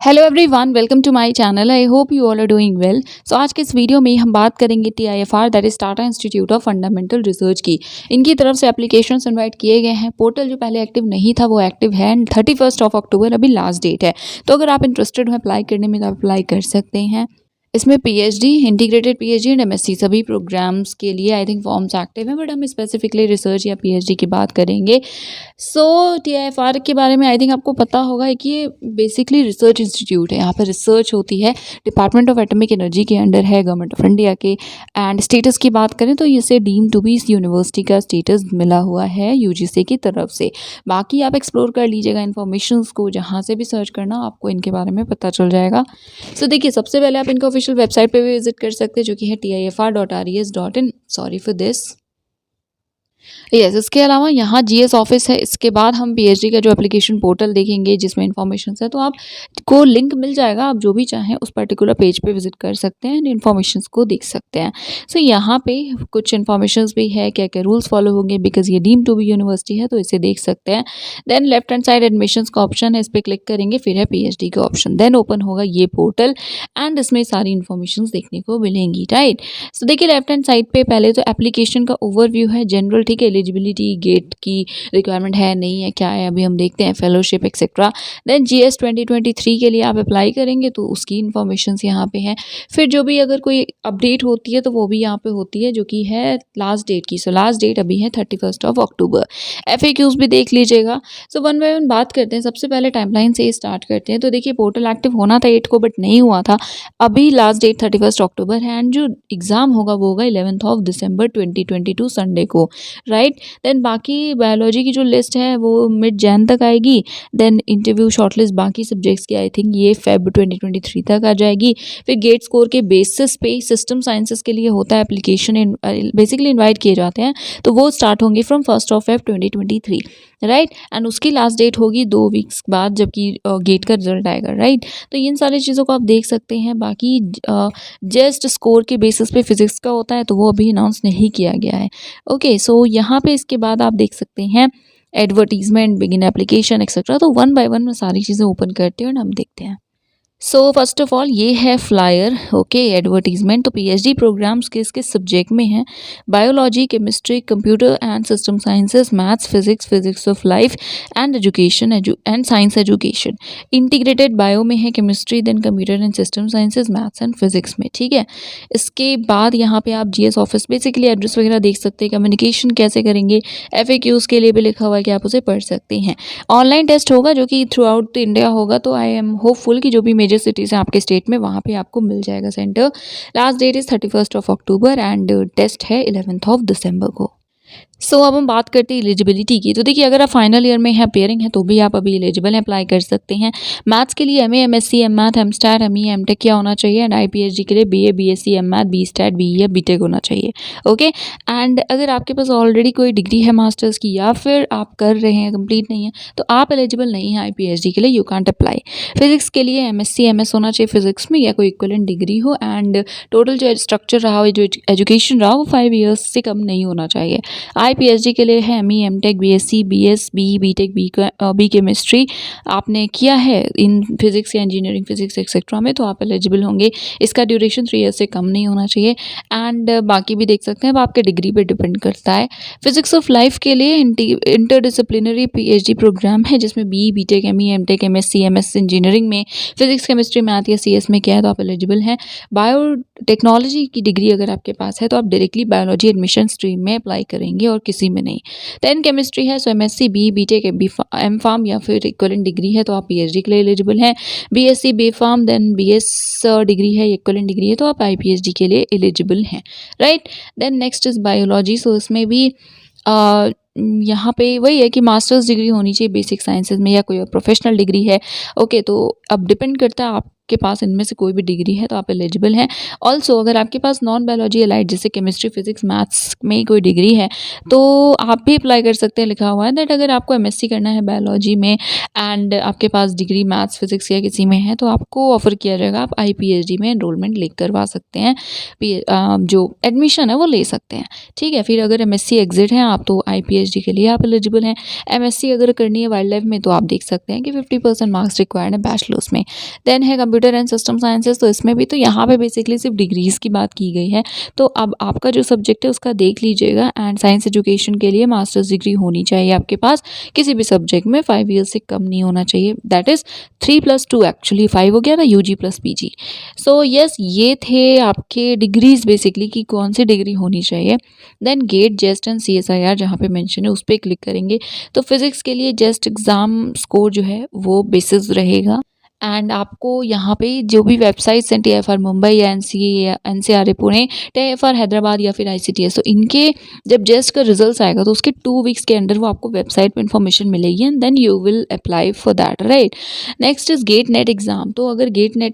Hello everyone, welcome to my channel. I hope you all are doing well. So आज के इस video में हम बात करेंगे TIFR that is Tata Institute of Fundamental Research की। इनकी तरफ से एप्लीकेशंस इनवाइट किए गए हैं। पोर्टल जो पहले एक्टिव नहीं था वो एक्टिव है एंड 31 अक्टूबर अभी लास्ट डेट है। तो अगर आप इंटरेस्टेड हो अप्लाई करने में तो आप अप्लाई कर सकते हैं। इसमें PhD, integrated PhD and MSc सभी प्रोग्राम्स के लिए आई थिंक फॉर्म्स एक्टिव हैं, बट हम स्पेसिफिकली रिसर्च या PhD की बात करेंगे। सो TIFR के बारे में आई थिंक आपको पता होगा कि ये बेसिकली रिसर्च इंस्टीट्यूट है। यहाँ पर रिसर्च होती है, डिपार्टमेंट ऑफ एटॉमिक एनर्जी के अंडर है, गवर्नमेंट ऑफ इंडिया के। एंड स्टेटस की बात करें तो इसे डीम टू बी यूनिवर्सिटी का स्टेटस मिला हुआ है UGC की तरफ से। बाकी आप एक्सप्लोर कर लीजिएगा इन्फॉर्मेशन को, जहाँ से भी सर्च करना आपको इनके बारे में पता चल जाएगा। सो देखिए, सबसे पहले आप इनका ऑफिशियल वेबसाइट पे भी विजिट कर सकते हैं जो कि है tifr.res.in। Sorry for this. इसके अलावा यहाँ GS ऑफिस है। इसके बाद हम PhD का जो एप्लीकेशन पोर्टल देखेंगे जिसमें इन्फॉर्मेशन है, तो आप को लिंक मिल जाएगा। आप जो भी चाहें उस पर्टिकुलर पेज पे विजिट कर सकते हैं एंड इन्फॉर्मेशन को देख सकते हैं। सो यहाँ पे कुछ इन्फॉर्मेशन भी है, क्या क्या रूल्स फॉलो होंगे, बिकॉज ये डीम टू बी यूनिवर्सिटी है तो इसे देख सकते हैं। Then left hand side admissions का ऑप्शन है, इस पर क्लिक करेंगे, फिर है PhD का ऑप्शन। देन ओपन होगा ये पोर्टल एंड इसमें सारी इन्फॉर्मेशन देखने को मिलेंगी, राइट। सो देखिए, लेफ्ट हैंड साइड पे पहले तो एप्लीकेशन का ओवरव्यू है, जनरल, ठीक है। एलिजिबिलिटी, गेट की रिक्वायरमेंट है नहीं है, क्या है अभी हम देखते हैं, फेलोशिप एक्सेट्रा। देन GS 2023 के लिए आप अप्लाई करेंगे तो उसकी इन्फॉर्मेशन यहाँ पे है। फिर जो भी अगर कोई अपडेट होती है तो वो भी यहाँ पे होती है, जो कि है लास्ट डेट की। सो लास्ट डेट अभी है 31 अक्टूबर। FAQs भी देख लीजिएगा। सो वन बाय वन बात करते हैं। सबसे पहले टाइमलाइन से स्टार्ट करते हैं। तो देखिए, पोर्टल एक्टिव होना था 8 को, बट नहीं हुआ था। अभी लास्ट डेट 31 अक्टूबर है एंड जो एग्ज़ाम होगा वो होगा 11 दिसंबर 2022 संडे को, राइट। देन बाकी बायोलॉजी की जो लिस्ट है वो मिड जैन तक आएगी। देन इंटरव्यू शॉर्टलिस्ट बाकी सब्जेक्ट्स की आई थिंक ये Feb 2023 तक आ जाएगी। फिर गेट स्कोर के बेसिस पे सिस्टम साइंसेस के लिए होता है एप्लीकेशन, बेसिकली इनवाइट किए जाते हैं, तो वो स्टार्ट होंगे फ्रॉम 1 Feb 2023, राइट। एंड उसकी लास्ट डेट होगी 2 वीक्स बाद, जबकि गेट का रिजल्ट आएगा, राइट। तो इन सारी चीज़ों को आप देख सकते हैं। बाकी जस्ट स्कोर के बेसिस पे फिजिक्स का होता है तो वो अभी अनाउंस नहीं किया गया है। ओके, सो यहाँ पे इसके बाद आप देख सकते हैं एडवर्टीजमेंट, बिगिन एप्लीकेशन एक्सेट्रा। तो वन बाय वन मैं सारी चीज़ें ओपन करते हैं और हम देखते हैं। सो फर्स्ट ऑफ ऑल ये है फ्लायर, ओके, एडवर्टीजमेंट। तो PhD प्रोग्राम्स किस किस सब्जेक्ट में हैं? Biology, chemistry, computer and system sciences, maths, physics, physics of life and education and science education. Integrated bio में है chemistry, then computer and system sciences, maths and physics में, ठीक है। इसके बाद यहाँ पे आप GS ऑफिस बेसिकली एड्रेस वगैरह देख सकते हैं। कम्युनिकेशन कैसे करेंगे, FAQs के लिए भी लिखा हुआ है कि आप उसे पढ़ सकते हैं। ऑनलाइन टेस्ट होगा जो कि थ्रू आउट इंडिया होगा, तो आई एम होपफुल कि जो भी मेजर सिटीज़ हैं आपके स्टेट में वहाँ पे आपको मिल जाएगा centre. Last date is 31 October and test है 11 दिसंबर को। सो अब हम बात करते हैं एलिजिबिलिटी की। तो देखिए, अगर आप फाइनल ईयर में हैं, पेयरिंग है, तो भी आप अभी एलिजिबल हैं, अप्लाई कर सकते हैं। मैथ्स के लिए MA, MSc, MMath, MStat, ME, MTech क्या होना चाहिए। एंड IPHD के लिए BA, BSc, MMath, BStat, BE या BTech होना चाहिए, ओके। एंड अगर आपके पास ऑलरेडी कोई डिग्री है मास्टर्स की, या फिर आप कर रहे हैं, कंप्लीट नहीं है, तो आप एलिजिबल नहीं है IPHD के लिए, यू कांट अप्लाई। फिजिक्स के लिए MSc, MS होना चाहिए फिजिक्स में, या कोई इक्विवेलेंट डिग्री हो। एंड टोटल जो स्ट्रक्चर रहा हो, जो एजुकेशन रहा, वो 5 ईयर्स से कम नहीं होना चाहिए। IPHD के लिए है ME, MTech, BSc, BS, BE, BTech, B chemistry आपने किया है इन फिजिक्स या इंजीनियरिंग फिजिक्स एक्सेट्रा में, तो आप एलिजिबल होंगे। इसका ड्यूरेशन 3 ईयर्स से कम नहीं होना चाहिए। एंड बाकी भी देख सकते हैं, अब आपके डिग्री पे डिपेंड करता है। फिजिक्स ऑफ लाइफ के लिए इंटरडिसिप्लिनरी PhD प्रोग्राम है जिसमें BE, BTech, ME, MTech, MSc, MS engineering में, फिजिक्स, केमिस्ट्री, मैथ या CS में किया है तो आप एलिजिबल हैं। बायोटेक्नोलॉजी की डिग्री अगर आपके पास है तो आप डायरेक्टली बायोलॉजी एडमिशन स्ट्रीम में अप्लाई करेंगे और किसी में नहीं। देन केमिस्ट्री है, सो MSc, BE, BTech, M.Pharm या फिर इक्विवेलेंट डिग्री है तो आप PhD के लिए एलिजिबल हैं। BSc, B.Pharm, then BS degree है, इक्विवेलेंट डिग्री है तो आप IPHD के लिए एलिजिबल हैं, right. Then next is biology. So इसमें भी यहाँ पे वही है कि मास्टर्स डिग्री होनी चाहिए बेसिक साइंसेज में, या कोई प्रोफेशनल डिग्री है, ओके। तो अब डिपेंड करता है आप आपके पास इनमें से कोई भी डिग्री है तो आप एलिजिबल हैं। ऑल्सो अगर आपके पास नॉन बायोलॉजी अलाइड जैसे केमिस्ट्री, फिजिक्स, मैथ्स में कोई डिग्री है तो आप भी अप्लाई कर सकते हैं। लिखा हुआ है दैट अगर आपको एमएससी करना है बायोलॉजी में एंड आपके पास डिग्री मैथ्स, फिजिक्स या किसी में है तो आपको ऑफर किया जाएगा, आप आईपीएचडी में एनरोलमेंट लिंक करवा सकते हैं, जो एडमिशन है वो ले सकते हैं। ठीक है, फिर अगर एमएससी एग्जिट हैं आप तो आईपीएचडी के लिए आप एलिजिबल हैं। एमएससी अगर करनी है वाइल्ड लाइफ में तो आप देख सकते हैं कि 50% मार्क्स रिक्वायर्ड है बैचलर्स में। देन है कंप्यूटर एंड सिस्टम साइंसेज, तो इसमें भी तो यहाँ पे बेसिकली सिर्फ डिग्रीज की बात की गई है। तो अब आपका जो सब्जेक्ट है उसका देख लीजिएगा। एंड साइंस एजुकेशन के लिए मास्टर्स डिग्री होनी चाहिए आपके पास किसी भी सब्जेक्ट में, 5 ईयर्स से कम नहीं होना चाहिए। दैट इज़ 3+2, एक्चुअली 5 हो गया ना, UG plus PG. So yes, ये थे आपके डिग्रीज बेसिकली कि कौन सी डिग्री होनी चाहिए। देन गेट, जेस्ट एंड सीएसआईआर जहाँ पे मेंशन है उस पर क्लिक करेंगे तो फिजिक्स के लिए जेस्ट एग्ज़ाम स्कोर जो है वो बेसिस रहेगा। एंड आपको यहाँ पे जो भी वेबसाइट्स हैं टीआईएफआर मुंबई या एनसीआरए पुणे, टीआईएफआर हैदराबाद या फिर आईसीटीएस, तो इनके जब जेस्ट का रिजल्ट आएगा तो उसके 2 वीक्स के अंदर वो आपको वेबसाइट पे इन्फॉर्मेशन मिलेगी and then you will apply for that, right. Next is GATE NET exam. तो अगर गेट नेट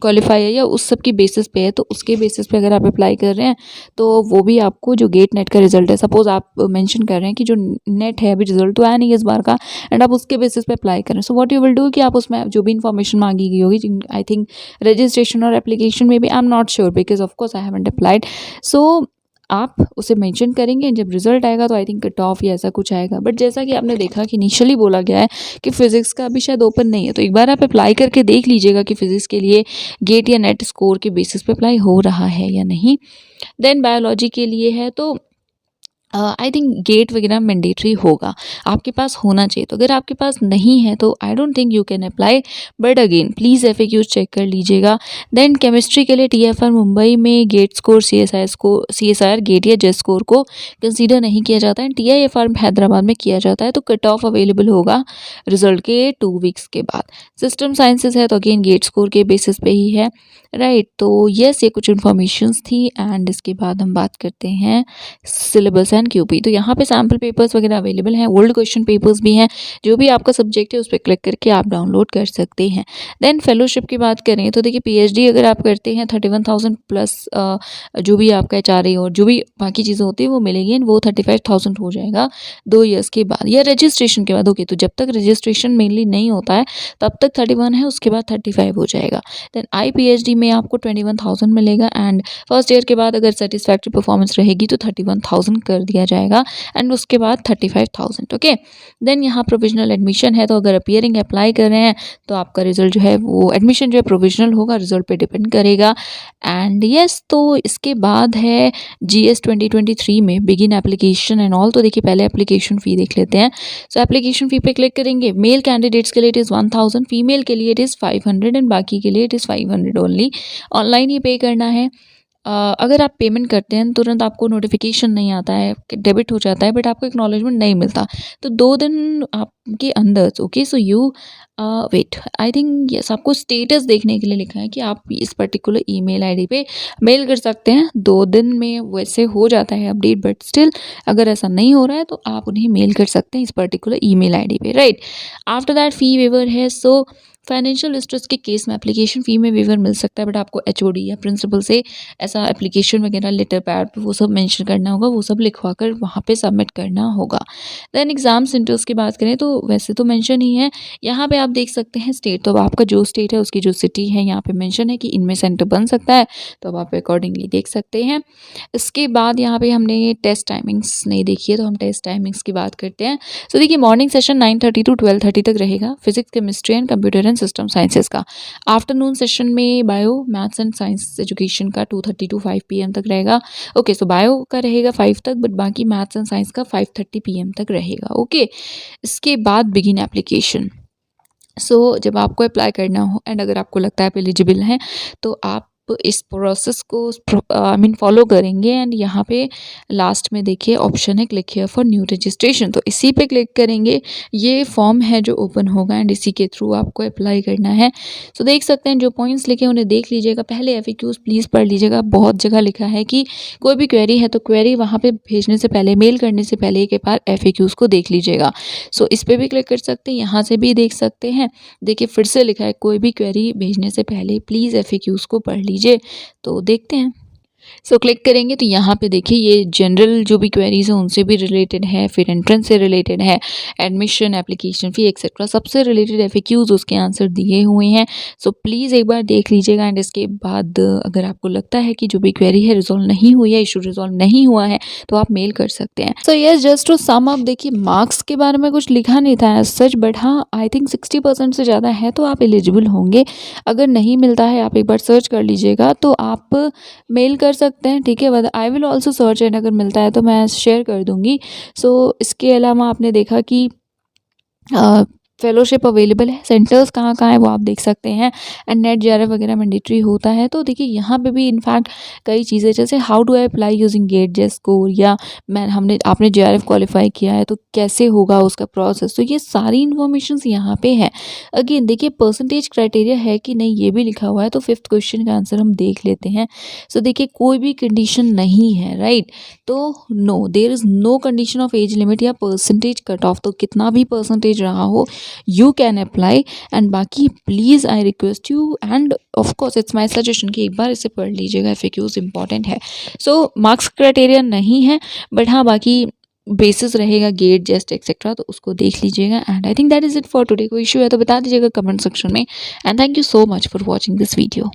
क्वालिफाई है या उस सब की बेसिस पे है तो उसके बेसिस पे अगर आप अप्लाई कर रहे हैं तो वो भी आपको जो गेट नेट का रिजल्ट है, सपोज आप मेंशन कर रहे हैं कि जो नेट है अभी रिजल्ट तो आया नहीं इस बार का एंड आप उसके बेसिस पे अप्लाई करें, so what you will do कि आप उसमें जो भी इन्फॉर्मेशन मांगी गई होगी, आई थिंक रजिस्ट्रेशन और एप्लीकेशन में भी, I am not sure because of course I haven't applied, so आप उसे मेंशन करेंगे। जब रिजल्ट आएगा तो आई थिंक कट ऑफ या ऐसा कुछ आएगा। बट जैसा कि आपने देखा कि इनिशियली बोला गया है कि फिजिक्स का अभी शायद ओपन नहीं है, तो एक बार आप अप्लाई करके देख लीजिएगा कि फिजिक्स के लिए गेट या नेट स्कोर के बेसिस पे अप्लाई हो रहा है या नहीं। देन बायोलॉजी के लिए है तो आई थिंक गेट वगैरह मैंडेटरी होगा, आपके पास होना चाहिए। तो अगर आपके पास नहीं है तो I don't think you can apply, but again please FAQs check कर लीजिएगा। देन केमिस्ट्री के लिए टीएफआर मुंबई में गेट स्कोर, सीएसआईआर गेट या जेस्ट स्कोर को कंसीडर नहीं किया जाता है, टीआईएफआर हैदराबाद में किया जाता है। तो कट ऑफ अवेलेबल होगा रिजल्ट के 2 वीक्स के बाद। सिस्टम साइंसेज है तो अगेन गेट स्कोर के बेसिस पे ही है, राइट। तो यस, ये कुछ इन्फॉर्मेशंस थी एंड इसके बाद हम बात करते हैं सिलेबस एंड क्यूपी। तो यहाँ पे सैम्पल पेपर्स वगैरह अवेलेबल हैं, ओल्ड क्वेश्चन पेपर्स भी हैं, जो भी आपका सब्जेक्ट है उस पर क्लिक करके आप डाउनलोड कर सकते हैं। देन फेलोशिप की बात करें तो देखिए पीएचडी अगर आप करते हैं 31,000 प्लस जो भी आपका एचआरए और जो भी बाकी चीज़ें होती हैं वो मिलेगी एंड वो 35,000 हो जाएगा 2 ईयर्स के बाद या रजिस्ट्रेशन के बाद। ओके, तो जब तक रजिस्ट्रेशन मेनली नहीं होता है तब तक 31 है, उसके बाद 35 हो जाएगा। देन आईपीएचडी में आपको 21,000 मिलेगा एंड फर्स्ट ईयर के बाद अगर सेटिस्फैक्ट्री परफॉर्मेंस रहेगी तो 31,000 कर दिया जाएगा एंड उसके बाद 35,000। ओके, देन यहाँ प्रोविजनल एडमिशन है तो अगर अपीयरिंग अप्लाई कर रहे हैं तो आपका रिजल्ट जो है वो एडमिशन जो है प्रोविजनल होगा, रिजल्ट पे डिपेंड करेगा। एंड यस, तो इसके बाद है जीएस 2023 में बिगिन एप्लीकेशन एंड ऑल। तो देखिए पहले एप्लीकेशन फ़ी देख लेते हैं। सो एप्लीकेशन फ़ी पे क्लिक करेंगे। मेल कैंडिडेट्स के लिए इट इज़ 1000, फीमेल के लिए इट इज़ 500 एंड बाकी के लिए इट इज़ 500 ओनली। ऑनलाइन ही पे करना है। अगर आप पेमेंट करते हैं तुरंत आपको नोटिफिकेशन नहीं आता है, डेबिट हो जाता है बट आपको एक्नॉलेजमेंट नहीं मिलता, तो 2 दिन आपके अंदर, okay, so you wait, I think yes, आपको स्टेटस देखने के लिए लिखा है कि आप इस पर्टिकुलर ईमेल आईडी पे मेल कर सकते हैं। 2 दिन में वैसे हो जाता है अपडेट, बट स्टिल अगर ऐसा नहीं हो रहा है तो आप उन्हें मेल कर सकते हैं इस पर्टिकुलर ईमेल आईडी पे, right. After that fee waiver है। सो फाइनेंशियल स्ट्रेस के केस में एप्लीकेशन फ़ी में वेवर मिल सकता है, बट आपको एचओडी या प्रिंसिपल से ऐसा एप्लीकेशन वगैरह लेटर पैड पे वो सब मेंशन करना होगा, वो सब लिखवा कर वहाँ पे सबमिट करना होगा। देन एग्ज़ाम सेंटर्स की बात करें तो वैसे तो मेंशन ही है, यहाँ पे आप देख सकते हैं स्टेट। तो अब आपका जो स्टेट है उसकी जो सिटी है यहाँ पे मेंशन है कि इनमें सेंटर बन सकता है, तो अब आप अकॉर्डिंगली देख सकते हैं। इसके बाद यहाँ पे हमने टेस्ट टाइमिंग्स नहीं देखी है तो हम टेस्ट टाइमिंग्स की बात करते हैं। सो देखिए मॉर्निंग सेशन 9:30 टू 12:30 तक रहेगा, physics, chemistry and computer system sciences का। आफ्टरनून सेशन में bio, maths and science education का 2:30 टू 5 PM तक रहेगा। ओके, सो बायो का रहेगा 5 तक, बट बाकी मैथ्स एंड साइंस का 5:30 PM तक रहेगा। ओके, इसके बाद बिगिन एप्लीकेशन। सो जब आपको अप्लाई करना हो एंड अगर आपको लगता है आप एलिजिबल हैं तो आप इस प्रोसेस को आई मीन फॉलो करेंगे एंड यहाँ पे लास्ट में देखिए ऑप्शन है click here for new registration, तो इसी पे क्लिक करेंगे। ये फॉर्म है जो ओपन होगा एंड इसी के थ्रू आपको अप्लाई करना है। तो देख सकते हैं जो पॉइंट्स लिखे हैं उन्हें देख लीजिएगा। पहले FAQs प्लीज़ पढ़ लीजिएगा। बहुत जगह लिखा है कि कोई भी क्वेरी है तो क्वेरी वहाँ पे भेजने से पहले, मेल करने से पहले एक बार FAQs को देख लीजिएगा। सो इस पर भी क्लिक कर सकते हैं, यहाँ से भी देख सकते हैं। देखिए फिर से लिखा है कोई भी क्वेरी भेजने से पहले प्लीज़ FAQs को पढ़ लीजिए। तो देखते हैं। सो क्लिक करेंगे तो यहाँ पे देखिए ये जनरल जो भी क्वेरीज हैं उनसे भी रिलेटेड है, फिर एंट्रेंस से रिलेटेड है, एडमिशन, एप्लीकेशन फ़ी एक्सेट्रा सबसे रिलेटेड FAQs उसके आंसर दिए हुए हैं। सो प्लीज़ एक बार देख लीजिएगा एंड इसके बाद अगर आपको लगता है कि जो भी क्वेरी है रिजॉल्व नहीं हुई है, इशू रिजॉल्व नहीं हुआ है, तो आप मेल कर सकते हैं। So yes, just to sum up, देखिए मार्क्स के बारे में कुछ लिखा नहीं था सच, बट हाँ आई थिंक 60% से ज़्यादा है तो आप एलिजिबल होंगे। अगर नहीं मिलता है आप एक बार सर्च कर लीजिएगा तो आप मेल कर सकते हैं, ठीक है। But I will also search and अगर मिलता है तो मैं शेयर कर दूंगी। सो इसके अलावा आपने देखा कि फेलोशिप अवेलेबल है, सेंटर्स कहाँ कहाँ है वो आप देख सकते हैं एंड नेट JRF वगैरह मैंडेटरी होता है। तो देखिए यहाँ पे भी इनफैक्ट कई चीज़ें जैसे how do I apply using GATE JEST score, या आपने JRF क्वालिफाई किया है तो कैसे होगा उसका प्रोसेस, तो ये सारी इन्फॉर्मेशन यहाँ पे है। अगेन देखिए परसेंटेज क्राइटेरिया है कि नहीं ये भी लिखा हुआ है, तो 5th क्वेश्चन का आंसर हम देख लेते हैं। सो देखिए कोई भी कंडीशन नहीं है, राइट। तो no, there is no condition of age limit या परसेंटेज कट ऑफ, तो कितना भी परसेंटेज रहा हो यू कैन अप्लाई। एंड बाकी please I request you and of course it's my suggestion कि एक बार इसे पढ़ लीजिएगा, FAQs इंपॉर्टेंट है। सो मार्क्स क्राइटेरिया नहीं है, बट हाँ बाकी बेसिस रहेगा गेट जेस्ट एक्सेट्रा, तो उसको देख लीजिएगा। And I think that is it for today. कोई इशू है तो बता दीजिएगा कमेंट सेक्शन में। And thank you so much for watching this video.